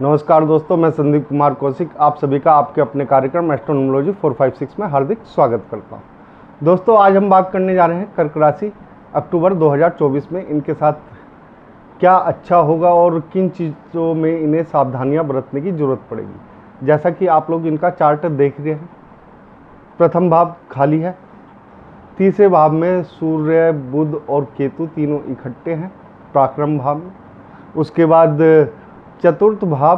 नमस्कार दोस्तों, मैं संदीप कुमार कौशिक आप सभी का आपके अपने कार्यक्रम एस्ट्रोनॉमोलॉजी 456 में हार्दिक स्वागत करता हूं। दोस्तों, आज हम बात करने जा रहे हैं कर्क राशि अक्टूबर 2024 में इनके साथ क्या अच्छा होगा और किन चीज़ों में इन्हें सावधानियां बरतने की ज़रूरत पड़ेगी। जैसा कि आप लोग इनका चार्ट देख रहे हैं, प्रथम भाव खाली है, तीसरे भाव में सूर्य, बुध और केतु तीनों इकट्ठे हैं पराक्रम भाव में। उसके बाद चतुर्थ भाव,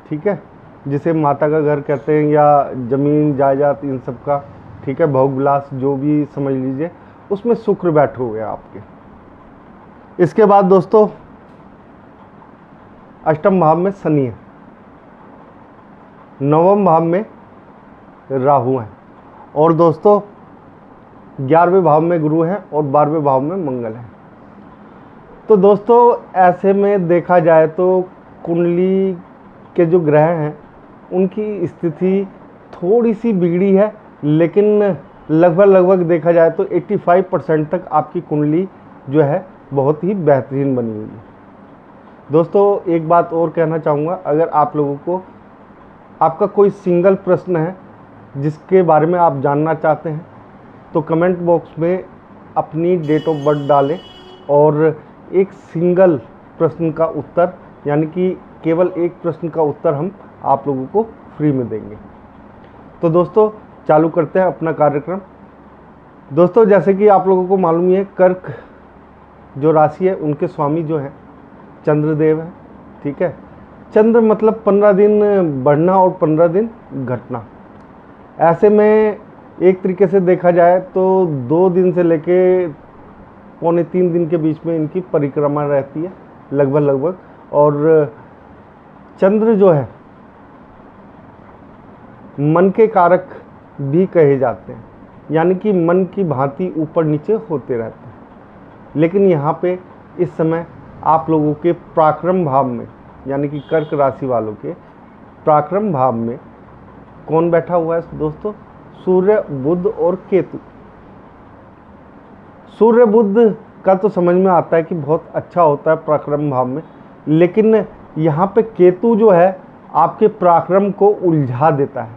ठीक है, जिसे माता का घर कहते हैं या जमीन जायदाद इन सब का, ठीक है, भोग विलास जो भी समझ लीजिए, उसमें शुक्र बैठे हुए हैं आपके। इसके बाद दोस्तों अष्टम भाव में शनि है, नवम भाव में राहु है और दोस्तों 11वें भाव में गुरु है और 12वें भाव में मंगल है। तो दोस्तों ऐसे में देखा जाए तो कुंडली के जो ग्रह हैं उनकी स्थिति थोड़ी सी बिगड़ी है, लेकिन लगभग देखा जाए तो 85% तक आपकी कुंडली जो है बहुत ही बेहतरीन बनी हुई है। दोस्तों एक बात और कहना चाहूँगा, अगर आप लोगों को आपका कोई सिंगल प्रश्न है जिसके बारे में आप जानना चाहते हैं तो कमेंट बॉक्स में अपनी डेट ऑफ बर्थ डालें और एक सिंगल प्रश्न का उत्तर, यानी कि केवल एक प्रश्न का उत्तर हम आप लोगों को फ्री में देंगे। तो दोस्तों चालू करते हैं अपना कार्यक्रम। दोस्तों जैसे कि आप लोगों को मालूम ही है, कर्क जो राशि है उनके स्वामी जो हैं चंद्रदेव है, ठीक है। चंद्र मतलब 15 दिन बढ़ना और 15 दिन घटना। ऐसे में एक तरीके से देखा जाए तो 2 दिन से लेके पौने 3 दिन के बीच में इनकी परिक्रमा रहती है लगभग। और चंद्र जो है मन के कारक भी कहे जाते हैं, यानी कि मन की भांति ऊपर नीचे होते रहते हैं। लेकिन यहाँ पे इस समय आप लोगों के पराक्रम भाव में, यानी कि कर्क राशि वालों के पराक्रम भाव में कौन बैठा हुआ है दोस्तों? सूर्य, बुध और केतु। सूर्य बुध का तो समझ में आता है कि बहुत अच्छा होता है पराक्रम भाव में, लेकिन यहाँ पे केतु जो है आपके पराक्रम को उलझा देता है,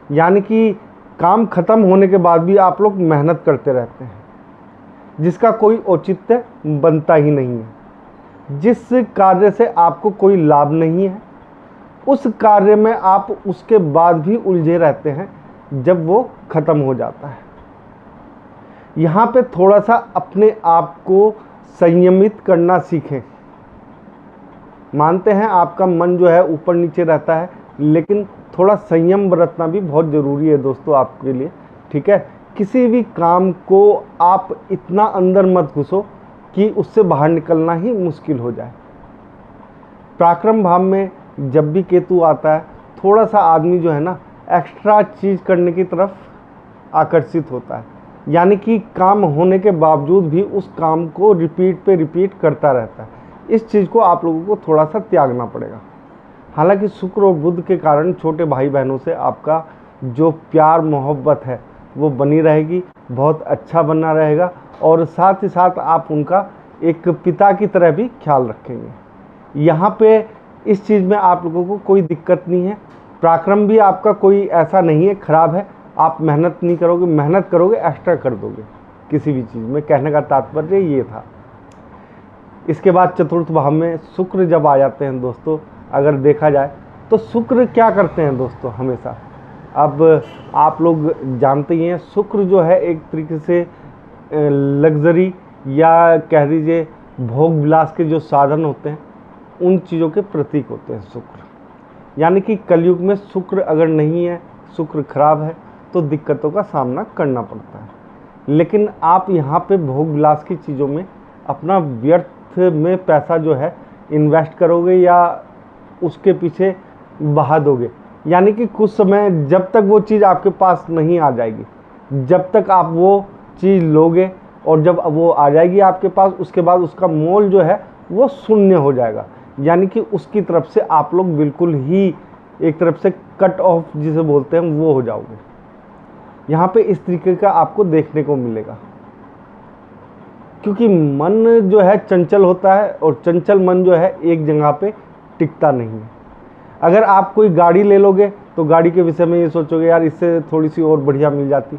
यानी कि काम खत्म होने के बाद भी आप लोग मेहनत करते रहते हैं जिसका कोई औचित्य बनता ही नहीं है। जिस कार्य से आपको कोई लाभ नहीं है उस कार्य में आप उसके बाद भी उलझे रहते हैं जब वो खत्म हो जाता है। यहाँ पे थोड़ा सा अपने आप को संयमित करना सीखें। मानते हैं आपका मन जो है ऊपर नीचे रहता है, लेकिन थोड़ा संयम बरतना भी बहुत ज़रूरी है दोस्तों आपके लिए, ठीक है। किसी भी काम को आप इतना अंदर मत घुसो कि उससे बाहर निकलना ही मुश्किल हो जाए। पराक्रम भाव में जब भी केतु आता है थोड़ा सा आदमी जो है ना एक्स्ट्रा चीज़ करने की तरफ आकर्षित होता है, यानी कि काम होने के बावजूद भी उस काम को रिपीट करता रहता है। इस चीज़ को आप लोगों को थोड़ा सा त्यागना पड़ेगा। हालांकि शुक्र और बुध के कारण छोटे भाई बहनों से आपका जो प्यार मोहब्बत है वो बनी रहेगी, बहुत अच्छा बना रहेगा और साथ ही साथ आप उनका एक पिता की तरह भी ख्याल रखेंगे। यहाँ पे इस चीज़ में आप लोगों को कोई दिक्कत नहीं है। पराक्रम भी आपका कोई ऐसा नहीं है ख़राब है, आप मेहनत नहीं करोगे, मेहनत करोगे एक्स्ट्रा कर दोगे किसी भी चीज़ में, कहने का तात्पर्य ये था। इसके बाद चतुर्थ भाव में शुक्र जब आ जाते हैं दोस्तों, अगर देखा जाए तो शुक्र क्या करते हैं दोस्तों हमेशा, अब आप लोग जानते ही हैं, शुक्र जो है एक तरीके से लग्जरी या कह दीजिए भोग विलास के जो साधन होते हैं उन चीज़ों के प्रतीक होते हैं शुक्र। यानी कि कलयुग में शुक्र अगर नहीं है, शुक्र खराब है, तो दिक्कतों का सामना करना पड़ता है। लेकिन आप यहाँ पे भोग विलास की चीज़ों में अपना व्यर्थ में पैसा जो है इन्वेस्ट करोगे या उसके पीछे बहा दोगे, यानी कि कुछ समय जब तक वो चीज़ आपके पास नहीं आ जाएगी, जब तक आप वो चीज़ लोगे और जब वो आ जाएगी आपके पास, उसके बाद उसका मोल जो है वो शून्य हो जाएगा, यानी कि उसकी तरफ से आप लोग बिल्कुल ही एक तरफ से कट ऑफ जिसे बोलते हैं वो हो जाओगे। यहाँ पे इस तरीके का आपको देखने को मिलेगा। क्योंकि मन जो है चंचल होता है और चंचल मन जो है एक जगह पे टिकता नहीं है। अगर आप कोई गाड़ी ले लोगे तो गाड़ी के विषय में ये सोचोगे यार इससे थोड़ी सी और बढ़िया मिल जाती,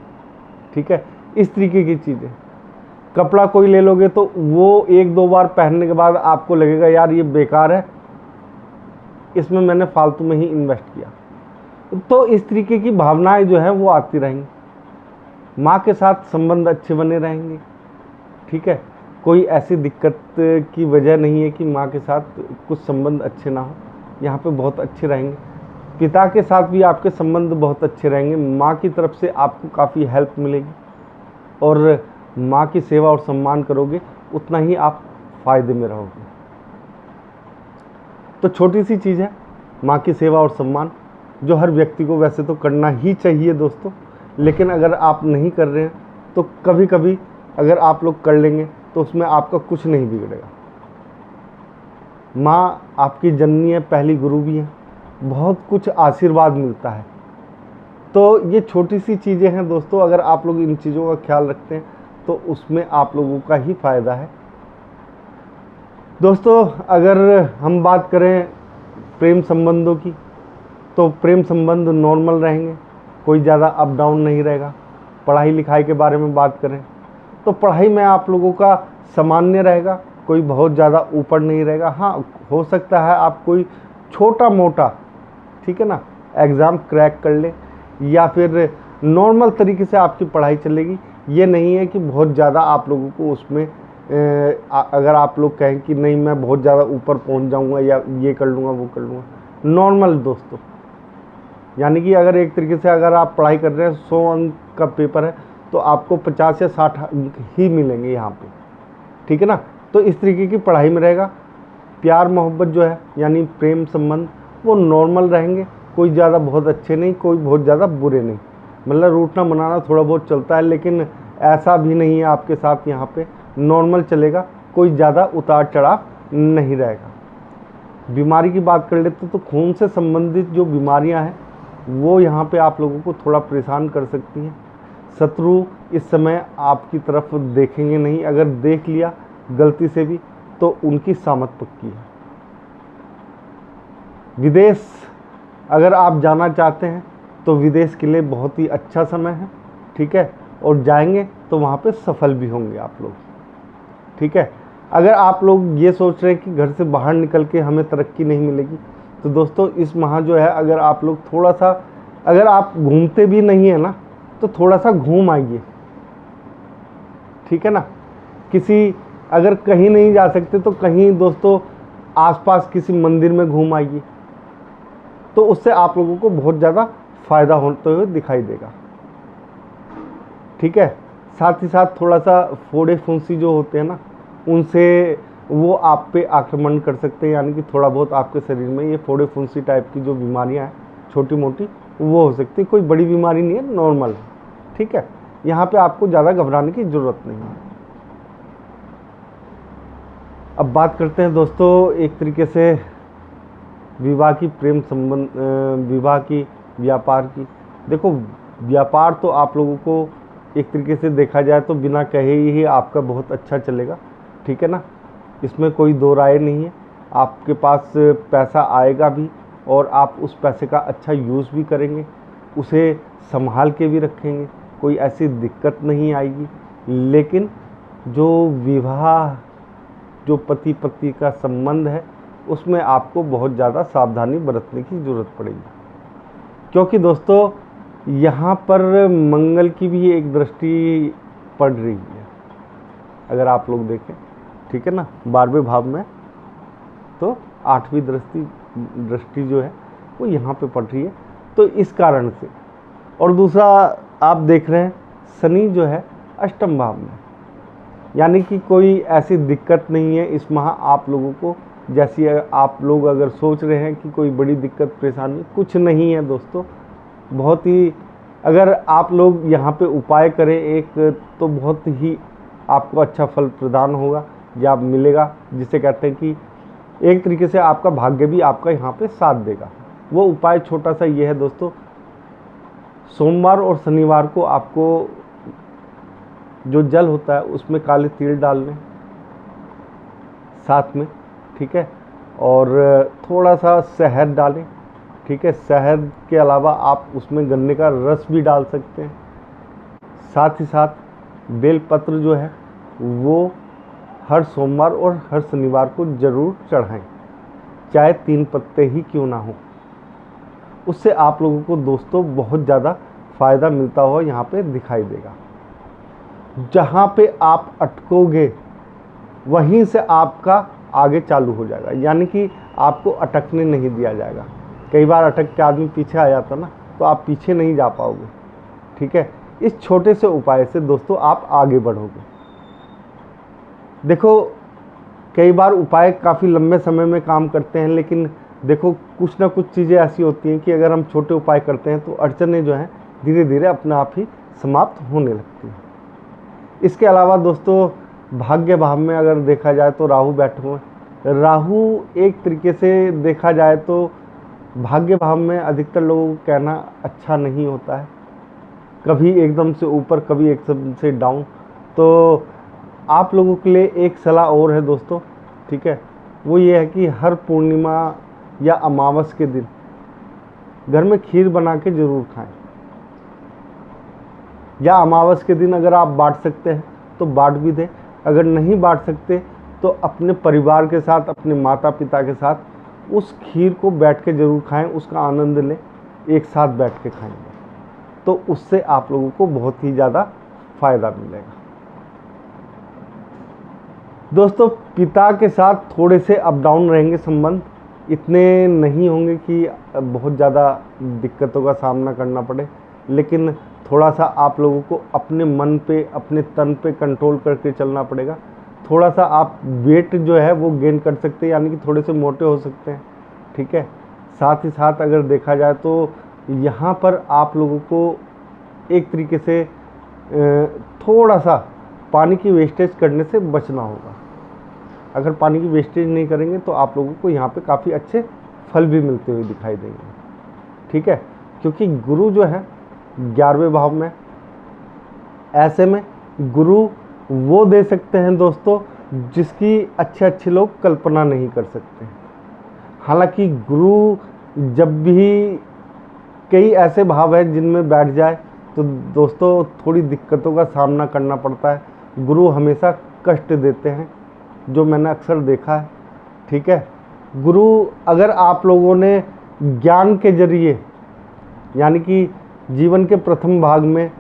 ठीक है, इस तरीके की चीज़ें। कपड़ा कोई ले लोगे तो वो 1-2 बार पहनने के बाद आपको लगेगा यार ये बेकार है, इसमें मैंने फालतू में ही इन्वेस्ट किया। तो इस तरीके की भावनाएं जो है वो आती रहेंगी। माँ के साथ संबंध अच्छे बने रहेंगे, ठीक है, कोई ऐसी दिक्कत की वजह नहीं है कि माँ के साथ कुछ संबंध अच्छे ना हो, यहाँ पे बहुत अच्छे रहेंगे। पिता के साथ भी आपके संबंध बहुत अच्छे रहेंगे, माँ की तरफ से आपको काफ़ी हेल्प मिलेगी और माँ की सेवा और सम्मान करोगे उतना ही आप फायदे में रहोगे। तो छोटी सी चीज़ है माँ की सेवा और सम्मान, जो हर व्यक्ति को वैसे तो करना ही चाहिए दोस्तों, लेकिन अगर आप नहीं कर रहे हैं तो कभी कभी अगर आप लोग कर लेंगे तो उसमें आपका कुछ नहीं बिगड़ेगा। माँ आपकी जननी है, पहली गुरु भी है, बहुत कुछ आशीर्वाद मिलता है। तो ये छोटी सी चीज़ें हैं दोस्तों, अगर आप लोग इन चीज़ों का ख्याल रखते हैं तो उसमें आप लोगों का ही फायदा है। दोस्तों अगर हम बात करें प्रेम संबंधों की, तो प्रेम संबंध नॉर्मल रहेंगे, कोई ज़्यादा अप डाउन नहीं रहेगा। पढ़ाई लिखाई के बारे में बात करें तो पढ़ाई में आप लोगों का सामान्य रहेगा, कोई बहुत ज़्यादा ऊपर नहीं रहेगा। हाँ, हो सकता है आप कोई छोटा मोटा, ठीक है ना, एग्ज़ाम क्रैक कर ले या फिर नॉर्मल तरीके से आपकी पढ़ाई चलेगी। ये नहीं है कि बहुत ज़्यादा आप लोगों को उसमें अगर आप लोग कहें कि नहीं मैं बहुत ज़्यादा ऊपर पहुंच जाऊंगा या ये कर लूँगा वो कर लूँगा, नॉर्मल दोस्तों। यानी कि अगर एक तरीके से अगर आप पढ़ाई कर रहे हैं, 100 अंक का पेपर है तो आपको 50 या 60 अंक ही मिलेंगे यहाँ पे, ठीक है ना। तो इस तरीके की पढ़ाई में रहेगा। प्यार मोहब्बत जो है यानी प्रेम संबंध वो नॉर्मल रहेंगे, कोई ज़्यादा बहुत अच्छे नहीं, कोई बहुत ज़्यादा बुरे नहीं। मतलब रूठना मनाना थोड़ा बहुत चलता है, लेकिन ऐसा भी नहीं है आपके साथ, यहाँ पे नॉर्मल चलेगा, कोई ज़्यादा उतार चढ़ाव नहीं रहेगा। बीमारी की बात कर लेते तो खून से संबंधित जो बीमारियां हैं वो यहाँ पे आप लोगों को थोड़ा परेशान कर सकती हैं। शत्रु इस समय आपकी तरफ देखेंगे नहीं, अगर देख लिया गलती से भी तो उनकी सामत पक्की है। विदेश अगर आप जाना चाहते हैं तो विदेश के लिए बहुत ही अच्छा समय है, ठीक है, और जाएंगे तो वहाँ पे सफल भी होंगे आप लोग, ठीक है। अगर आप लोग ये सोच रहे हैं कि घर से बाहर निकल के हमें तरक्की नहीं मिलेगी, तो दोस्तों इस माह जो है अगर आप लोग थोड़ा सा, अगर आप घूमते भी नहीं है ना तो थोड़ा सा घूम आइए, ठीक है ना। किसी अगर कहीं नहीं जा सकते तो कहीं दोस्तों आसपास किसी मंदिर में घूम आइए, तो उससे आप लोगों को बहुत ज़्यादा फायदा होते हुए दिखाई देगा, ठीक है। साथ ही साथ थोड़ा सा फोड़े फुंसी जो होते हैं ना, उनसे वो आप पे आक्रमण कर सकते हैं, यानी कि थोड़ा बहुत आपके शरीर में ये फोड़े फुंसी टाइप की जो बीमारियां हैं छोटी मोटी वो हो सकती है। कोई बड़ी बीमारी नहीं है, नॉर्मल है, ठीक है। यहाँ पे आपको ज़्यादा घबराने की ज़रूरत नहीं है। अब बात करते हैं दोस्तों एक तरीके से विवाह की, प्रेम संबंध, विवाह की, व्यापार की। देखो व्यापार तो आप लोगों को एक तरीके से देखा जाए तो बिना कहे ही आपका बहुत अच्छा चलेगा, ठीक है ना, इसमें कोई दो राय नहीं है। आपके पास पैसा आएगा भी और आप उस पैसे का अच्छा यूज़ भी करेंगे, उसे संभाल के भी रखेंगे, कोई ऐसी दिक्कत नहीं आएगी। लेकिन जो विवाह, जो पति पत्नी का संबंध है, उसमें आपको बहुत ज़्यादा सावधानी बरतने की ज़रूरत पड़ेगी, क्योंकि दोस्तों यहाँ पर मंगल की भी एक दृष्टि पड़ रही है। अगर आप लोग देखें, ठीक है ना, 12वें भाव में, तो 8वीं दृष्टि जो है वो यहाँ पे पड़ रही है, तो इस कारण से। और दूसरा आप देख रहे हैं शनि जो है अष्टम भाव में, यानी कि कोई ऐसी दिक्कत नहीं है इस माह आप लोगों को। जैसी आप लोग अगर सोच रहे हैं कि कोई बड़ी दिक्कत परेशानी, कुछ नहीं है दोस्तों। बहुत ही, अगर आप लोग यहाँ पे उपाय करें एक, तो बहुत ही आपको अच्छा फल प्रदान होगा या मिलेगा, जिसे कहते हैं कि एक तरीके से आपका भाग्य भी आपका यहाँ पे साथ देगा। वो उपाय छोटा सा ये है दोस्तों, सोमवार और शनिवार को आपको जो जल होता है उसमें काले तिल डालने साथ में, ठीक है, और थोड़ा सा शहद डालें ठीक है। शहद के अलावा आप उसमें गन्ने का रस भी डाल सकते हैं। साथ ही साथ बेलपत्र जो है वो हर सोमवार और हर शनिवार को ज़रूर चढ़ाएं, चाहे 3 पत्ते ही क्यों ना हो। उससे आप लोगों को दोस्तों बहुत ज़्यादा फ़ायदा मिलता हुआ यहाँ पे दिखाई देगा। जहाँ पे आप अटकोगे वहीं से आपका आगे चालू हो जाएगा, यानी कि आपको अटकने नहीं दिया जाएगा। कई बार अटक के आदमी पीछे आ जाता ना, तो आप पीछे नहीं जा पाओगे, ठीक है। इस छोटे से उपाय से दोस्तों आप आगे बढ़ोगे। देखो, कई बार उपाय काफ़ी लंबे समय में काम करते हैं, लेकिन देखो कुछ ना कुछ चीज़ें ऐसी होती हैं कि अगर हम छोटे उपाय करते हैं तो अड़चनें जो हैं धीरे धीरे अपने आप ही समाप्त होने लगती हैं। इसके अलावा दोस्तों भाग्य भाव में अगर देखा जाए तो राहु बैठे हुए हैं। राहु एक तरीके से देखा जाए तो भाग्य भाव में अधिकतर लोगों को कहना अच्छा नहीं होता है, कभी एकदम से ऊपर कभी एकदम से डाउन। तो आप लोगों के लिए एक सलाह और है दोस्तों, ठीक है, वो ये है कि हर पूर्णिमा या अमावस के दिन घर में खीर बना के ज़रूर खाएं, या अमावस के दिन अगर आप बांट सकते हैं तो बांट भी दें। अगर नहीं बांट सकते तो अपने परिवार के साथ, अपने माता पिता के साथ उस खीर को बैठ के ज़रूर खाएं, उसका आनंद लें, एक साथ बैठ के खाएंगे तो उससे आप लोगों को बहुत ही ज़्यादा फ़ायदा मिलेगा। दोस्तों पिता के साथ थोड़े से अप डाउन रहेंगे संबंध, इतने नहीं होंगे कि बहुत ज़्यादा दिक्कतों का सामना करना पड़े, लेकिन थोड़ा सा आप लोगों को अपने मन पे, अपने तन पे कंट्रोल करके चलना पड़ेगा। थोड़ा सा आप वेट जो है वो गेन कर सकते हैं, यानी कि थोड़े से मोटे हो सकते हैं, ठीक है। साथ ही साथ अगर देखा जाए तो यहाँ पर आप लोगों को एक तरीके से थोड़ा सा पानी की वेस्टेज करने से बचना होगा। अगर पानी की वेस्टेज नहीं करेंगे तो आप लोगों को यहाँ पे काफ़ी अच्छे फल भी मिलते हुए दिखाई देंगे, ठीक है, क्योंकि गुरु जो है 11वें भाव में, ऐसे में गुरु वो दे सकते हैं दोस्तों जिसकी अच्छे लोग कल्पना नहीं कर सकते। हालांकि गुरु जब भी कई ऐसे भाव हैं जिनमें बैठ जाए तो दोस्तों थोड़ी दिक्कतों का सामना करना पड़ता है। गुरु हमेशा कष्ट देते हैं, जो मैंने अक्सर देखा है, ठीक है। गुरु अगर आप लोगों ने ज्ञान के जरिए, यानी कि जीवन के प्रथम भाग में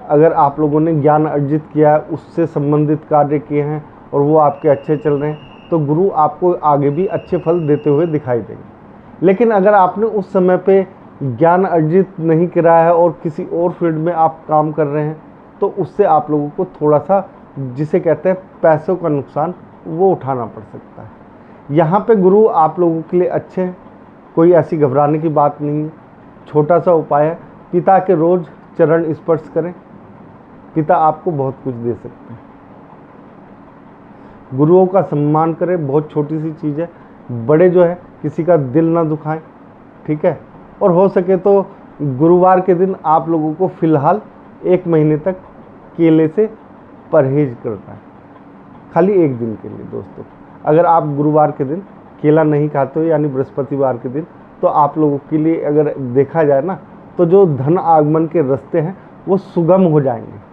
अगर आप लोगों ने ज्ञान अर्जित किया है, उससे संबंधित कार्य किए हैं और वो आपके अच्छे चल रहे हैं, तो गुरु आपको आगे भी अच्छे फल देते हुए दिखाई देंगे। लेकिन अगर आपने उस समय पे ज्ञान अर्जित नहीं करा है और किसी और फील्ड में आप काम कर रहे हैं, तो उससे आप लोगों को थोड़ा सा, जिसे कहते हैं पैसों का नुकसान, वो उठाना पड़ सकता है। यहाँ पे गुरु आप लोगों के लिए अच्छे हैं, कोई ऐसी घबराने की बात नहीं है। छोटा सा उपाय है, पिता के रोज़ चरण स्पर्श करें, पिता आपको बहुत कुछ दे सकते हैं। गुरुओं का सम्मान करें, बहुत छोटी सी चीज़ है। बड़े जो है किसी का दिल ना दुखाएं, ठीक है। और हो सके तो गुरुवार के दिन आप लोगों को फ़िलहाल 1 महीने तक केले से परहेज करना है, खाली 1 दिन के लिए दोस्तों। अगर आप गुरुवार के दिन केला नहीं खाते हो, यानी बृहस्पतिवार के दिन, तो आप लोगों के लिए अगर देखा जाए ना, तो जो धन आगमन के रास्ते हैं वो सुगम हो जाएंगे।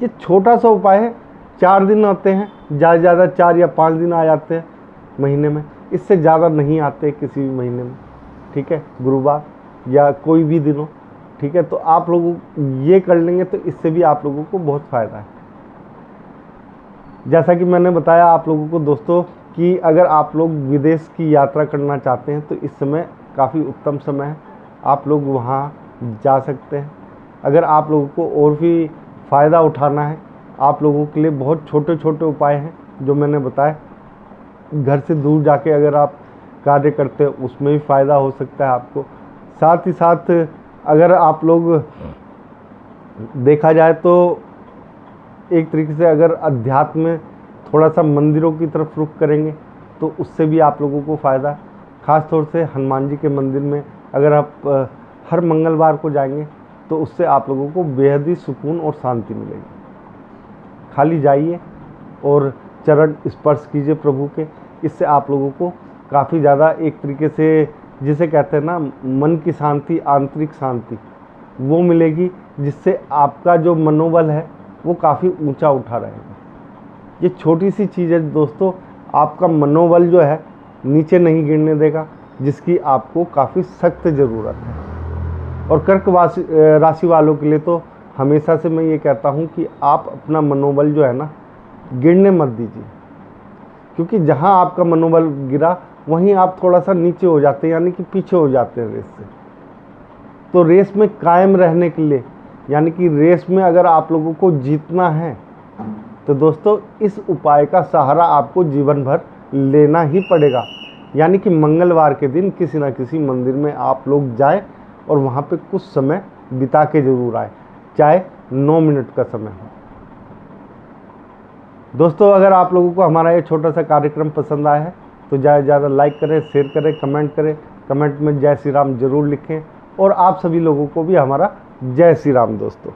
ये छोटा सा उपाय है, 4 दिन आते हैं, ज़्यादा से ज़्यादा 4 या 5 दिन आ जाते हैं महीने में, इससे ज़्यादा नहीं आते किसी भी महीने में, ठीक है, गुरुवार या कोई भी दिन हो, ठीक है। तो आप लोग ये कर लेंगे तो इससे भी आप लोगों को बहुत फ़ायदा है। जैसा कि मैंने बताया आप लोगों को दोस्तों कि अगर आप लोग विदेश की यात्रा करना चाहते हैं तो इस समय काफ़ी उत्तम समय है, आप लोग वहाँ जा सकते हैं। अगर आप लोगों को और भी फ़ायदा उठाना है, आप लोगों के लिए बहुत छोटे छोटे उपाय हैं जो मैंने बताए। घर से दूर जाके अगर आप कार्य करते हैं उसमें भी फ़ायदा हो सकता है आपको। साथ ही साथ अगर आप लोग देखा जाए तो एक तरीके से अगर अध्यात्म में थोड़ा सा मंदिरों की तरफ रुख करेंगे तो उससे भी आप लोगों को फ़ायदा। ख़ास तौर से हनुमान जी के मंदिर में अगर आप हर मंगलवार को जाएंगे तो उससे आप लोगों को बेहद ही सुकून और शांति मिलेगी। खाली जाइए और चरण स्पर्श कीजिए प्रभु के, इससे आप लोगों को काफ़ी ज़्यादा एक तरीके से जिसे कहते हैं ना मन की शांति, आंतरिक शांति, वो मिलेगी, जिससे आपका जो मनोबल है वो काफ़ी ऊंचा उठा रहेगा। ये छोटी सी चीज़ है दोस्तों, आपका मनोबल जो है नीचे नहीं गिरने देगा, जिसकी आपको काफ़ी सख्त ज़रूरत है। और कर्क राशि वालों के लिए तो हमेशा से मैं ये कहता हूँ कि आप अपना मनोबल जो है ना गिरने मत दीजिए, क्योंकि जहाँ आपका मनोबल गिरा वहीं आप थोड़ा सा नीचे हो जाते हैं, यानी कि पीछे हो जाते हैं रेस से। तो रेस में कायम रहने के लिए, यानी कि रेस में अगर आप लोगों को जीतना है तो दोस्तों इस उपाय का सहारा आपको जीवन भर लेना ही पड़ेगा। यानी कि मंगलवार के दिन किसी ना किसी मंदिर में आप लोग जाए और वहाँ पे कुछ समय बिता के ज़रूर आए, चाहे 9 मिनट का समय हो। दोस्तों अगर आप लोगों को हमारा ये छोटा सा कार्यक्रम पसंद आया है तो ज़्यादा से ज़्यादा लाइक करें, शेयर करें, कमेंट करें। कमेंट में जय श्री राम ज़रूर लिखें, और आप सभी लोगों को भी हमारा जय श्री राम दोस्तों।